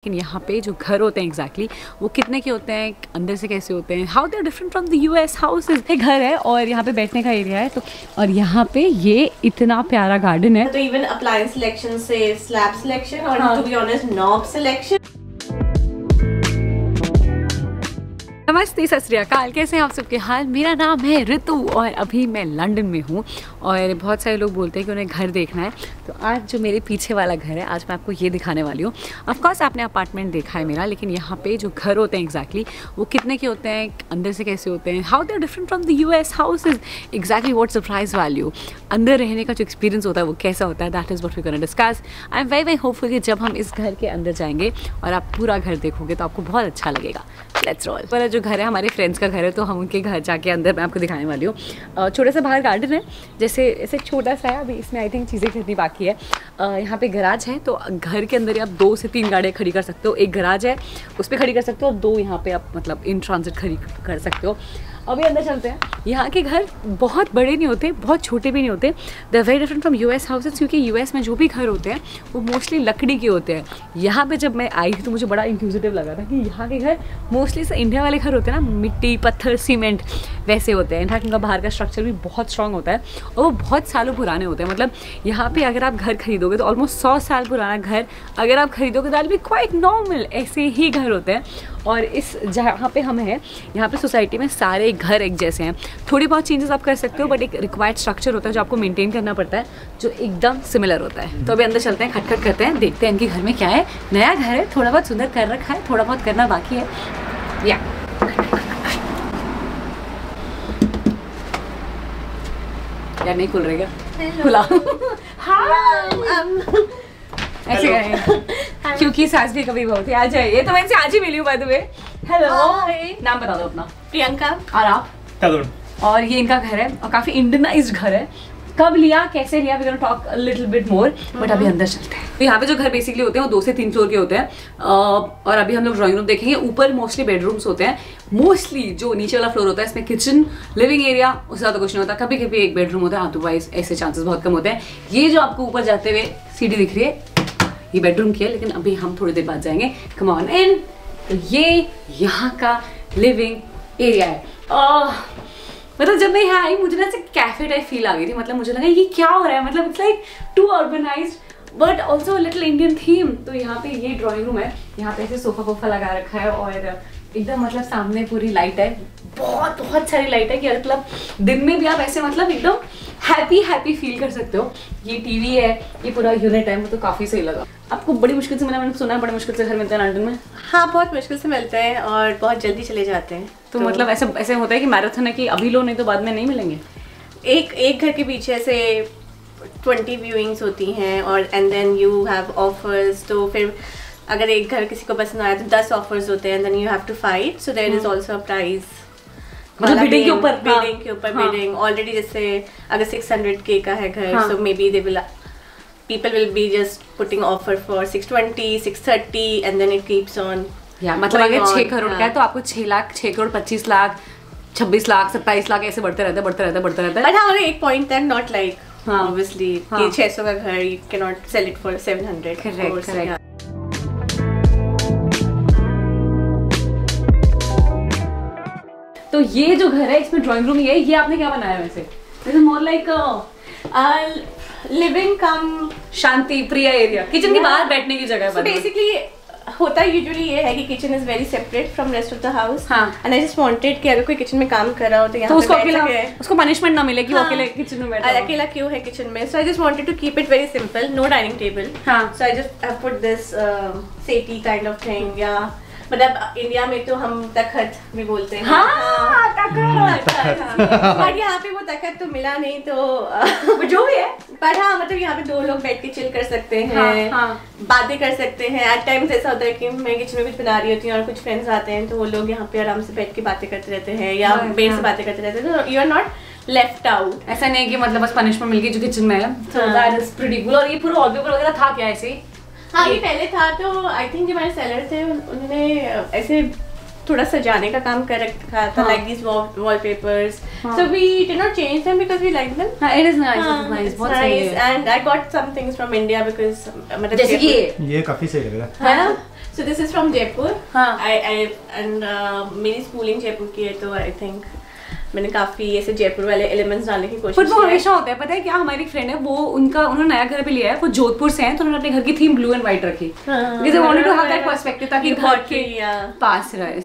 लेकिन यहाँ पे जो घर होते हैं एग्जैक्टली वो कितने के होते हैं, अंदर से कैसे होते हैं, how they are different from the US houses. ये घर है और यहाँ पे बैठने का एरिया है तो, और यहाँ पे ये इतना प्यारा गार्डन है। तो इवन अप्लायंस सिलेक्शन से स्लैब सिलेक्शन और to be honest knob selection. नमस्ते, सत श्री अकाल, कैसे हैं आप सबके हाल। मेरा नाम है ऋतु और अभी मैं लंदन में हूँ और बहुत सारे लोग बोलते हैं कि उन्हें घर देखना है, तो आज जो मेरे पीछे वाला घर है आज मैं आपको ये दिखाने वाली हूँ। ऑफकोर्स आपने अपार्टमेंट देखा है मेरा, लेकिन यहाँ पे जो घर होते हैं एग्जैक्टली वो कितने के होते हैं, अंदर से कैसे होते हैं, how they are different from the US houses, exactly what surprise value, अंदर रहने का जो एक्सपीरियंस होता है वो कैसा होता है, that is what we gonna discuss. I am very hopeful कि जब हम इस घर के अंदर जाएंगे और आप पूरा घर देखोगे तो आपको बहुत अच्छा लगेगा। Let's roll. वाला जो घर है हमारे फ्रेंड्स का घर है, तो हम उनके घर जाके अंदर मैं आपको दिखाने वाली हूँ। छोटा सा बाहर गार्डन है, जैसे ऐसे छोटा सा है, अभी इसमें आई थिंक चीज़ें खरीदनी बाकी है। यहाँ पे गराज है, तो घर के अंदर आप 2 से 3 गाड़ियाँ खड़ी कर सकते हो। एक गराज है उस पर खड़ी कर सकते हो और 2 यहाँ पे आप मतलब इन ट्रांजिट खड़ी कर सकते हो। अभी अंदर चलते हैं। यहाँ के घर बहुत बड़े नहीं होते, बहुत छोटे भी नहीं होते। They are very different from US houses, क्योंकि यूएस में जो भी घर होते हैं वो मोस्टली लकड़ी के होते हैं। यहाँ पे जब मैं आई थी तो मुझे बड़ा इंक्यूजिटिव लगा था कि यहाँ के घर मोस्टली से इंडिया वाले घर होते हैं ना, मिट्टी पत्थर सीमेंट वैसे होते हैं। इनफैक्ट उनका बाहर का स्ट्रक्चर भी बहुत स्ट्रॉन्ग होता है और वो बहुत सालों पुराने होते हैं। मतलब यहाँ पे अगर आप घर खरीदोगे तो ऑलमोस्ट 100 साल पुराना घर अगर आप खरीदोगे तो भी क्वाइट नॉर्मल ऐसे ही घर होते हैं। और इस जहाँ पे हम हैं यहाँ पे सोसाइटी में सारे घर एक जैसे हैं। थोड़ी बहुत चेंजेस आप कर सकते हो, बट एक रिक्वायर्ड स्ट्रक्चर होता है जो आपको मेंटेन करना पड़ता है, जो एकदम सिमिलर होता है। तो अभी अंदर चलते हैं, खटखट करते हैं, देखते हैं इनके घर में क्या है। नया घर है, थोड़ा बहुत सुंदर कर रखा है, थोड़ा बहुत करना बाकी है। या यार नहीं खुल रहेगा, खुला ऐसे करेंगे क्योंकि सास भी कभी बहुत है। आ जाइए, तो मैं इनसे आज ही मिली हूँ बाय द वे। हेलो, नाम बता दो अपना। प्रियंका। और आप? तरुण। और ये इनका घर है और काफी इंडियनाइज्ड घर है। कब लिया, कैसे लिया, we gonna talk a little bit more, but अभी अंदर चलते हैं। तो यहाँ पे जो घर बेसिकली होते हैं वो 2 से 3 फ्लोर के होते हैं। और अभी हम लोग ड्राइंग रूम देखेंगे। ऊपर मोस्टली बेडरूम्स होते हैं। मोस्टली जो नीचे वाला फ्लोर होता है इसमें किचन लिविंग एरिया, उससे ज़्यादा कुछ नहीं होता। कभी कभी एक बेडरूम होता है, अदरवाइज ऐसे चांसेस बहुत कम होते हैं। ये जो आपको ऊपर जाते हुए सीढ़ी दिख रही है ये बेडरूम की है, लेकिन अभी हम थोड़ी देर बाद जाएंगे। Come on in. तो ये यहाँ का लिविंग एरिया है। मतलब जब मैं यहाँ आई मुझे ना ऐसे कैफे टाइप फील आ गई थी। मतलब मुझे लगा ये क्या हो रहा है, मतलब it's like to urbanized but also little Indian theme. तो यहाँ पे ये ड्राइंग रूम है, यहाँ पे ऐसे सोफा वोफा लगा रखा है और एकदम मतलब सामने पूरी लाइट है, बहुत सारी लाइट है कि मतलब दिन में भी आप ऐसे मतलब एकदम हैप्पी फील कर सकते हो। ये टीवी है, ये पूरा यूनिट है, मुझे तो काफी सही लगा। आपको बड़ी मुश्किल से मैंने सुना है बड़ी मुश्किल से घर मिलते हैं लंदन में। हाँ, बहुत मुश्किल से मिलते हैं और बहुत जल्दी चले जाते हैं। तो मतलब ऐसे होता है कि मैराथन है कि अभी लो नहीं तो बाद में नहीं मिलेंगे। एक घर के पीछे से 20 व्यूइंग्स होती हैं और and then you have offers. तो फिर अगर एक घर किसी को पसंद आया तो 10 ऑफर्स होते हैं, then you have to fight. So there is also a price, मतलब बिडिंग के ऊपर बिडिंग ऑलरेडी। जैसे अगर 600K का है घर, so maybe people will be just putting offer for 620, 630 and then it keeps on. मतलब अगर 6 करोड़ का है तो आपको 6 लाख, 6 करोड़, 25 लाख, 26 लाख, 27 लाख ऐसे बढ़ते रहता है। But हाँ, एक point तक not like obviously कि 600 का घर you cannot sell it for 700. Correct. तो ये जो घर है इसमें ड्राइंग रूम ये आपने क्या बनाया वैसे? This is more like living cum शांति प्रिय एरिया, किचन के बाहर बैठने की जगह। So basically होता यूजुअली ये है कि kitchen is very separate from rest of the house. And I just wanted कि अगर कोई किचन में काम कर रहा हो तो यहाँ पे उसको पनिशमेंट ना मिले कि वो अकेले किचन में बैठा है। अकेला क्यों है किचन में। So I just wanted to keep it very simple, no dining table. So I just have put this settee kind of thing. या मतलब इंडिया में तो हम तखत भी बोलते हैं। बट यहाँ पे वो तखत तो मिला नहीं, तो जो भी है। पर हाँ, मतलब यहाँ पे 2 लोग बैठ के चिल कर सकते हैं, बातें कर सकते हैं। एट टाइम्स ऐसा होता है कि मैं किचन में कुछ बना रही होती हूँ और कुछ फ्रेंड्स आते हैं तो वो लोग यहाँ पे आराम से बैठ के बातें करते रहते हैं या बेड से बातें करते रहते हैं। तो you are not left out. ऐसा नहीं कि मतलब बस पनिशमेंट मिल गई जो किचन में है। So that is pretty cool. और ये पूरा वॉलपेपर वगैरह था क्या ऐसे? हाँ, ये पहले था। तो आई थिंक जो हमारे सेलर थे उन्होंने ऐसे थोड़ा सजाने का काम कर रखा था, like these wallpapers. So we did not change them because we like them. It is nice, it's nice, बहुत सही है. And I got some things from India because मतलब जैसे ये काफी सही लग रहा है. So this is from Jaipur. हाँ. मेरी स्कूलिंग जयपुर की है, तो आई थिंक मैंने काफी ऐसे जयपुर वाले एलिमेंट्स डालने की कोशिश की। वो हमेशा होता है, पता है क्या, हमारी फ्रेंड है वो, उन्होंने नया घर पे लिया है, वो जोधपुर से हैं, तो उन्होंने अपने घर की थीम ब्लू एंड व्हाइट रखी, because they wanted to have that perspective, ताकि घर के पास रहे।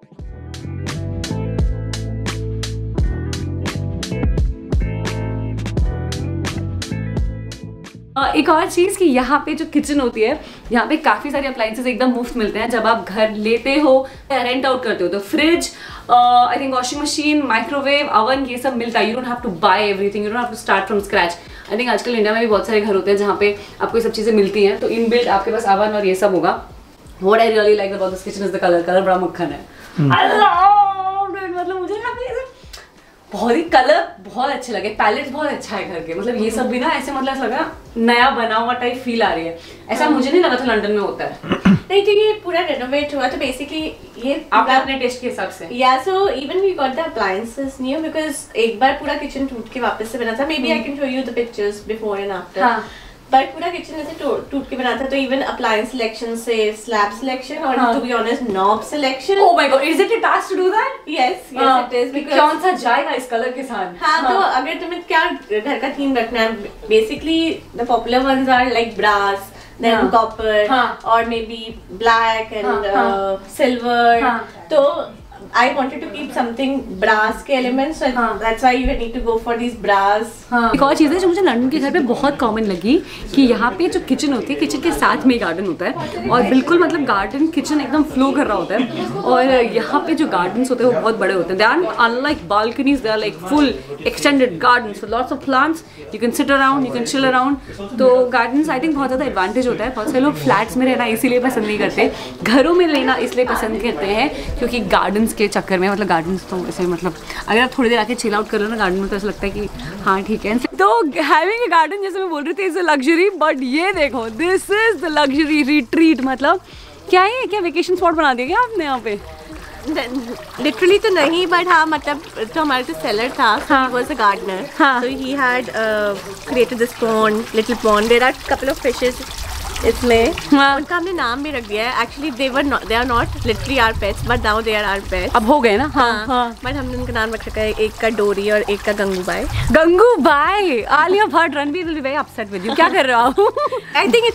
एक और चीज़ कि यहाँ पे जो किचन होती है, यहाँ पे काफ़ी सारे अप्लायंसेस एकदम मुफ्त मिलते हैं जब आप घर लेते हो या रेंट आउट करते हो। तो fridge, I think washing machine, microwave, oven, ये सब मिलता है। You don't have to buy everything, you don't have to start from scratch. I think आजकल इंडिया में भी बहुत सारे घर होते हैं जहाँ पे आपको ये सब चीज़ें मिलती हैं, तो इन बिल्ट आपके पास ओवन और ये सब होगा। What I really like about this kitchen is the colour बड़ा मक्खन है। मतलब मुझे बहुत ही कलर बहुत अच्छे लगे, पैलेट बहुत अच्छा है घर के, मतलब ये सब भी ना ऐसे मतलब लगा नया बना हुआ टाइप फील आ रही है। ऐसा मुझे नहीं लगा था लंदन में होता है। नहीं, तो ये पूरा रेनोवेट हुआ, तो बेसिकली ये आपने अपने टेस्ट के हिसाब से। या so even we got the appliances new, because एक बार पूरा किचन टूट के वापस से बना था। Maybe I can show you the pictures before and after. But पूरा किचन ऐसे टूट के बना था, तो इवन अप्लायंस सिलेक्शन से स्लैब सिलेक्शन और to be honest knob selection. Oh my god, is it a task to do that? Yes yes it is, because कौन सा जाएगा इस कलर के साथ। हाँ, तो अगर तुम्हें क्या घर का थीम रखना है, basically the popular ones are like brass, then copper, or maybe black and silver. तो I wanted to keep something brass के elements, so that's why you need to go for these brass. एक और चीज़ है जो मुझे London के घर पे बहुत कॉमन लगी कि यहाँ पे जो किचन होती है, किचन के साथ में गार्डन होता है, और बिल्कुल मतलब गार्डन किचन एकदम फ्लो कर रहा होता है। और यहाँ पे जो गार्डन्स होते हैं वो बहुत बड़े होते हैं। They are unlike balconies, they are like full extended gardens with lots of plants, you can sit around, you can chill around. तो गार्डन्स आई थिंक बहुत ज़्यादा एडवांटेज होता है। बहुत सारे लोग फ्लैट्स में रहना इसीलिए पसंद नहीं करते, घरों में लेना इसलिए पसंद करते हैं क्योंकि गार्डन्स के चक्कर में, मतलब गार्डन्स तो ऐसे मतलब अगर आप थोड़ी देर आके चिल आउट कर लो ना गार्डन में, तो ऐसा लगता है कि हाँ ठीक है। तो हैविंग अ गार्डन, जैसे मैं बोल रही थी, इज अ लग्जरी, बट ये देखो this is the luxury retreat. मतलब क्या है, क्या वेकेशन स्पॉट बना दिया क्या आपने यहाँ पे? लिटरली तो नहीं, बट हाँ मतलब तो हमारा जो सेलर था, he was a gardener, so he had created this pond, little pond. There are couple of fishes इसमें, उनका हमने नाम भी रख दिया है। Actually they are not literally our pets, but now they are our pets. अब हो गए ना। हाँ। बट हमने उनका नाम रख रखा है, एक का डोरी और एक का Gangubai. Gangubai, Alia Bhatt, Ranbir will be very upset with you. क्या कर रहे हो आप? I think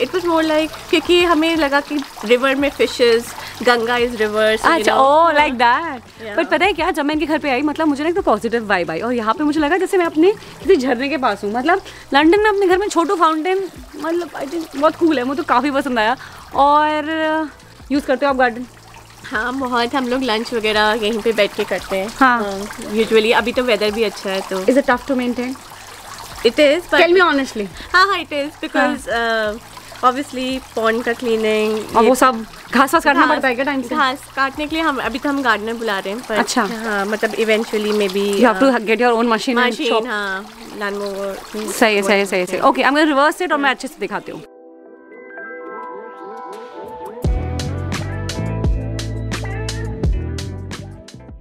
it was more like, क्योंकि हमें लगा कि रिवर में फिशेस, गंगा इज रिवर। अच्छा, ओह लाइक दैट। बट पता है क्या, जब मैं इनके घर पे आई, मतलब मुझे ना एक तो पॉजिटिव वाइब आई, और यहाँ पे मुझे लगा जैसे मैं अपने किसी झरने के पास हूँ। मतलब लंदन में अपने घर में छोटू फाउंटेन, मतलब आई थिंक बहुत कूल है, मुझे तो काफ़ी पसंद आया। और यूज़ करते हो आप गार्डन? हाँ बहुत, हम लोग लंच वगैरह यहीं पे बैठ के करते हैं। हाँ यूजुअली अभी तो वेदर भी अच्छा है, तो is it tough to maintain? It is, tell me honestly. हाँ it is, because obviously pond का क्लीनिंग और वो सब घास वास काटना पड़ता है क्या टाइम से? घास काटने के लिए हम अभी तो हम गार्डनर बुला रहे हैं, पर अच्छा हाँ मतलब eventually maybe you have to get your own machine. हाँ लैंड मोवर। सही है, सही है, सही है। Okay, I am going to reverse it और मैं अच्छे से दिखाती हूँ।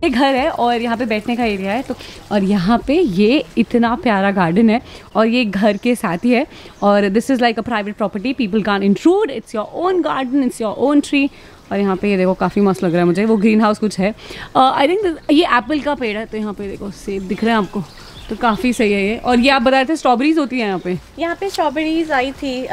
ये घर है और यहाँ पे बैठने का एरिया है, तो और यहाँ पे ये इतना प्यारा गार्डन है और ये घर के साथ ही है, और this is like a private property, people can't intrude, it's your own garden, it's your own tree. और यहाँ पे ये देखो काफ़ी मस्त लग रहा है मुझे, वो ग्रीन हाउस कुछ है। आई थिंक ये एप्पल का पेड़ है, तो यहाँ पे देखो सेब दिख रहे हैं आपको, तो काफ़ी सही है ये। और ये आप बता रहे थे स्ट्रॉबेरीज होती हैं यहाँ पे? यहाँ पे स्ट्रॉबेरीज आई थी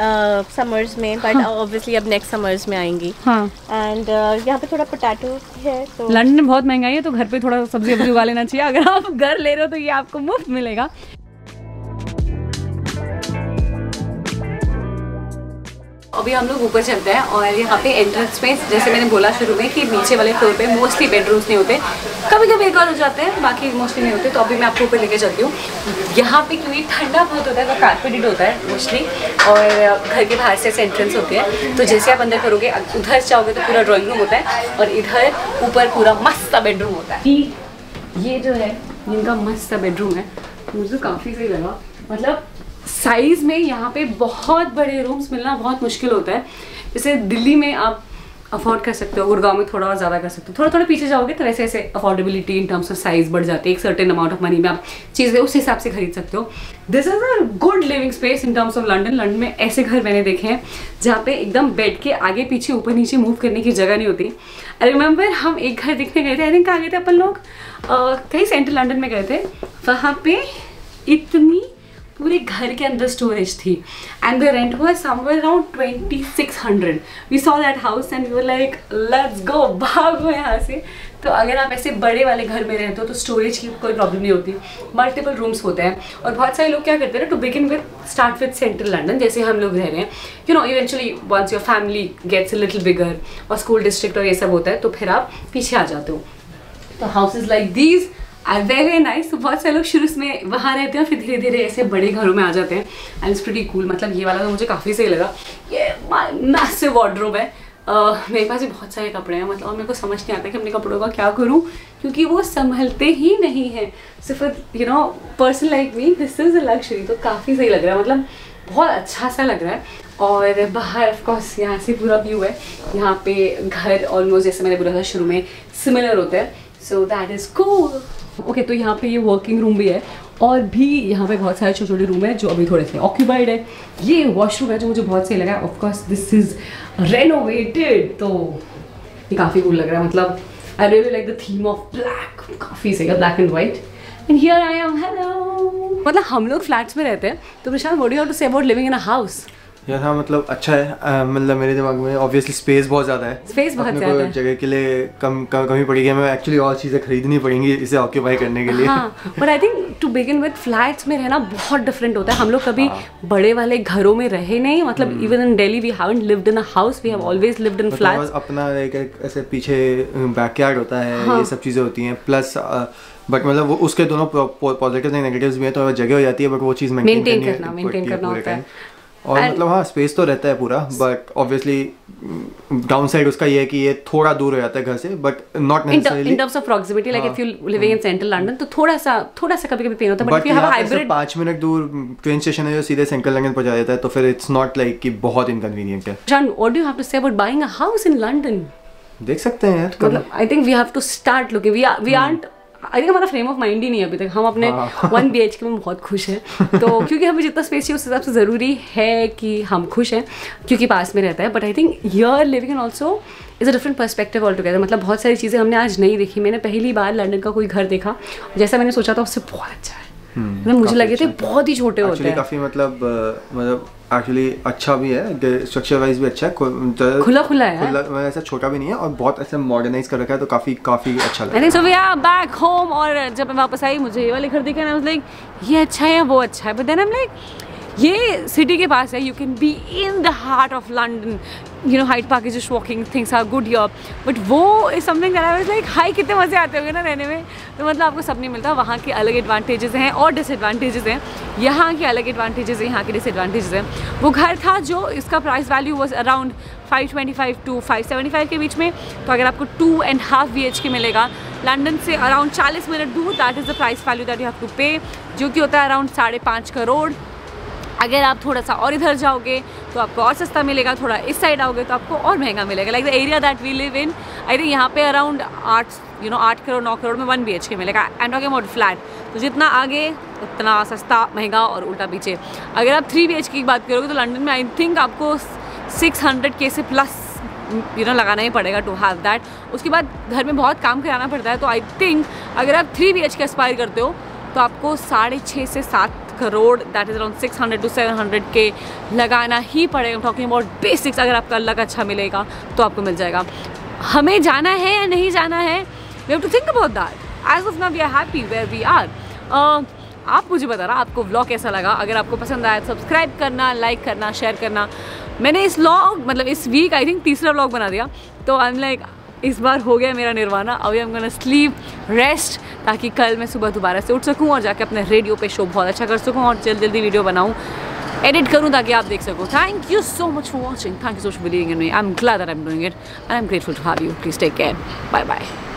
समर्स में, बट ऑब्वियसली अब नेक्स्ट समर्स में आएंगी। हाँ, एंड यहाँ पे थोड़ा पोटैटो है। तो लंदन में बहुत महंगाई है, तो घर पे थोड़ा सब्जी वब्जी उगा लेना चाहिए। अगर आप घर ले रहे हो तो ये आपको मुफ्त मिलेगा। अभी हम लोग ऊपर चलते हैं, और यहाँ पे एंट्रेंस में जैसे मैंने बोला शुरू में कि नीचे वाले फ्लोर पे मोस्टली बेडरूम्स नहीं होते, कभी कभी एक और हो जाते हैं, बाकी मोस्टली नहीं होते। तो अभी मैं आपको ऊपर लेके चलती हूँ। यहाँ पे क्योंकि ठंडा बहुत होता है तो कारपेटेड होता है मोस्टली, और घर के बाहर से एंट्रेंस होती है, तो जैसे आप अंदर करोगे, उधर जाओगे तो पूरा ड्राइंग रूम होता है, और इधर ऊपर पूरा मस्त सा बेडरूम होता है। ये जो है इनका मस्त सा बेडरूम है, मुझे काफ़ी सही लगा। मतलब साइज़ में यहाँ पे बहुत बड़े रूम्स मिलना बहुत मुश्किल होता है। जैसे दिल्ली में आप अफोर्ड कर सकते हो, गुड़गांव में थोड़ा और ज़्यादा कर सकते हो, थोड़ा थोड़ा पीछे जाओगे तो वैसे ऐसे affordability in terms of size बढ़ जाती है, एक सर्टेन अमाउंट ऑफ मनी में आप चीज़ें उस हिसाब से खरीद सकते हो। This is a good living space in terms of London. London में ऐसे घर मैंने देखे हैं जहाँ पे एकदम बेड के आगे पीछे ऊपर नीचे मूव करने की जगह नहीं होती। आई रिमेंबर हम एक घर देखने गए थे, आई थिंक कहाँ गए थे अपन लोग, कहीं सेंट्रल लंडन में गए थे, वहाँ पे इतनी पूरे घर के अंदर स्टोरेज थी and the rent was somewhere around 2600। We saw that house and we were like let's go, भागो यहाँ से। तो अगर आप ऐसे बड़े वाले घर में रहते हो तो स्टोरेज की कोई प्रॉब्लम नहीं होती, मल्टीपल रूम्स होते हैं। और बहुत सारे लोग क्या करते हैं ना, to begin with start with central London जैसे हम लोग रह रहे हैं, you know eventually once your family gets a little bigger और स्कूल डिस्ट्रिक्ट और ये सब होता है तो फिर आप पीछे आ जाते हो। तो houses like these are very nice. तो बहुत सारे लोग शुरू में वहाँ रहते हैं फिर धीरे धीरे ऐसे बड़े घरों में आ जाते हैं एंड इट्स प्रीटी कूल। मतलब ये वाला तो मुझे काफ़ी सही लगा, ये मैसिव वार्डरोब है। मेरे पास भी बहुत सारे कपड़े हैं, मतलब मेरे को समझ नहीं आता कि अपने कपड़ों का क्या करूँ क्योंकि वो संभलते ही नहीं हैं। सिर्फ you know person like me this is a luxury. तो काफ़ी सही लग रहा है, मतलब बहुत अच्छा सा लग रहा है। और बाहर ऑफकोर्स यहाँ से पूरा व्यू है, यहाँ पे घर ऑलमोस्ट जैसे मैंने बोला था शुरू में सिमिलर होते हैं, so that is cool. Okay तो यहाँ पे ये वर्किंग रूम भी है और भी यहाँ पे बहुत सारे छोटे छोटे रूम है जो अभी थोड़े से ऑक्यूपाइड है। ये वॉशरूम है जो मुझे बहुत सही लगा, ऑफकोर्स दिस इज रेनोवेटेड, तो ये काफ़ी कूल लग रहा है। मतलब I really like the theme of black, काफ़ी सही है, black and white. And here I am, hello. मतलब हम लोग फ्लैट्स में रहते हैं, तो Prashant what do you have to say about living in a house? यार हाँ मतलब अच्छा है, मतलब मेरे दिमाग में ऑब्वियसली स्पेस बहुत ज़्यादा है, स्पेस बहुत ज़्यादा है, जगह के लिए कमी पड़ेगी, हमें एक्चुअली और चीज़ें खरीदनी पड़ेंगी इसे ऑक्यूपाई करने के लिए। हाँ but I think to begin with flats में रहना बहुत डिफरेंट होता है। हम लोग कभी बड़े वाले घरों में रहे नहीं, मतलब even in Delhi we haven't lived in a house, we have always lived in flats. अपना एक ऐसे पीछे बैकयार्ड होता है, ये सब चीज़ें होती हैं, प्लस बट मतलब वो उसके दोनों पॉजिटिव्स एंड नेगेटिव्स भी हैं, तो जगह हो जाती है बट वो चीज़ मेंटेन करना होता है। और मतलब हाँ स्पेस तो रहता है पूरा, बट ऑब्वियसली डाउन साइड उसका ये है कि ये थोड़ा दूर हो जाता है घर से, but not necessarily in terms of proximity, like if you living in central London तो थोड़ा सा कभी-कभी पेन होता है, but if you have a hybrid 5 minute दूर ट्रेन स्टेशन है जो सीधे सेंट्रल लंदन पहुंचा देता है, तो फिर इट्स नॉट लाइक कि बहुत इनकन्वीनियंट है। John what do you have to say about buying a house in London? देख सकते हैं यार, मतलब I think we have to start looking, we aren't, I think हमारा फ्रेम ऑफ माइंड ही नहीं है अभी तक। हम अपने 1 BHK में बहुत खुश हैं, तो क्योंकि हमें जितना स्पेस चाहिए उस हिसाब से ज़रूरी है कि हम खुश हैं क्योंकि पास में रहता है। But I think here living and also is a different perspective all together. मतलब बहुत सारी चीज़ें हमने आज नहीं देखी। मैंने पहली बार लंदन का कोई घर देखा, जैसा मैंने सोचा था उससे बहुत अच्छा है। मतलब मुझे लगे थे बहुत ही छोटे होते हैं, काफ़ी मतलब एक्चुअली अच्छा भी है, स्ट्रक्चर वाइज भी अच्छा है, खुला है, ऐसा छोटा भी नहीं है और बहुत ऐसा मॉडर्नाइज कर रखा है, तो काफ़ी अच्छा लगा। So we are back home. और जब मैं वापस आई मुझे ये वाले घर दिखे ना, लाइक ये अच्छा है या वो अच्छा है, but then I am like ये सिटी के पास है, you can be in the heart of London, you know Hyde Park is just walking, things are good here, but वो is something that I was like hi, कितने मज़े आते होंगे ना रहने में। तो मतलब आपको सब नहीं मिलता, वहाँ के अलग एडवांटेजेस हैं और डिसएडवांटेजेस हैं, यहाँ के अलग एडवांटेजेस हैं, यहाँ के डिसएडवांटेजेस हैं। वो घर था जो इसका price value was around 525 to 575 के बीच में, तो अगर आपको 2.5 BHK मिलेगा लंदन से अराउंड 40 मिनट दूर, that is the price value that you have to pay, जो कि होता है अराउंड 5.5 करोड़। अगर आप थोड़ा सा और इधर जाओगे तो आपको और सस्ता मिलेगा, थोड़ा इस साइड आओगे तो आपको और महंगा मिलेगा। Like the area that we live in, I think यहाँ पे अराउंड 8 करोड़ 9 करोड़ में 1 BHK मिलेगा। एंड टॉकिंग अबाउट फ्लैट, तो जितना आगे उतना सस्ता महंगा और उल्टा पीछे। अगर आप 3 BHK की बात करोगे तो लंदन में आई थिंक आपको 600K से प्लस लगाना ही पड़ेगा टू हैव दैट। उसके बाद घर में बहुत काम कराना पड़ता है, तो आई थिंक अगर आप 3 BHK एस्पायर करते हो तो आपको 6.5 से 7 crore, that is around 600 to 700K लगाना ही पड़ेगा। टॉकिंग अबाउट बेसिक्स, अगर आपका लक अच्छा मिलेगा तो आपको मिल जाएगा। हमें जाना है या नहीं जाना है, we have to think about that. As of now we are happy where we are. आप मुझे बताना आपको व्लॉग कैसा लगा। अगर आपको पसंद आया तो सब्सक्राइब करना, लाइक करना, शेयर करना। मैंने इस व्लॉग मतलब इस वीक आई थिंक तीसरा व्लॉग बना दिया, तो आई एम लाइक इस बार हो गया मेरा निर्वाणा। अभी I am gonna sleep, rest, ताकि कल मैं सुबह दोबारा से उठ सकूं और जाके अपने रेडियो पे शो बहुत अच्छा कर सकूं और जल्दी वीडियो बनाऊं, एडिट करूं ताकि आप देख सको। Thank you so much for watching, thank you so much for believing in me. I am glad that I am doing it and I am grateful to have you. Please take care, bye bye.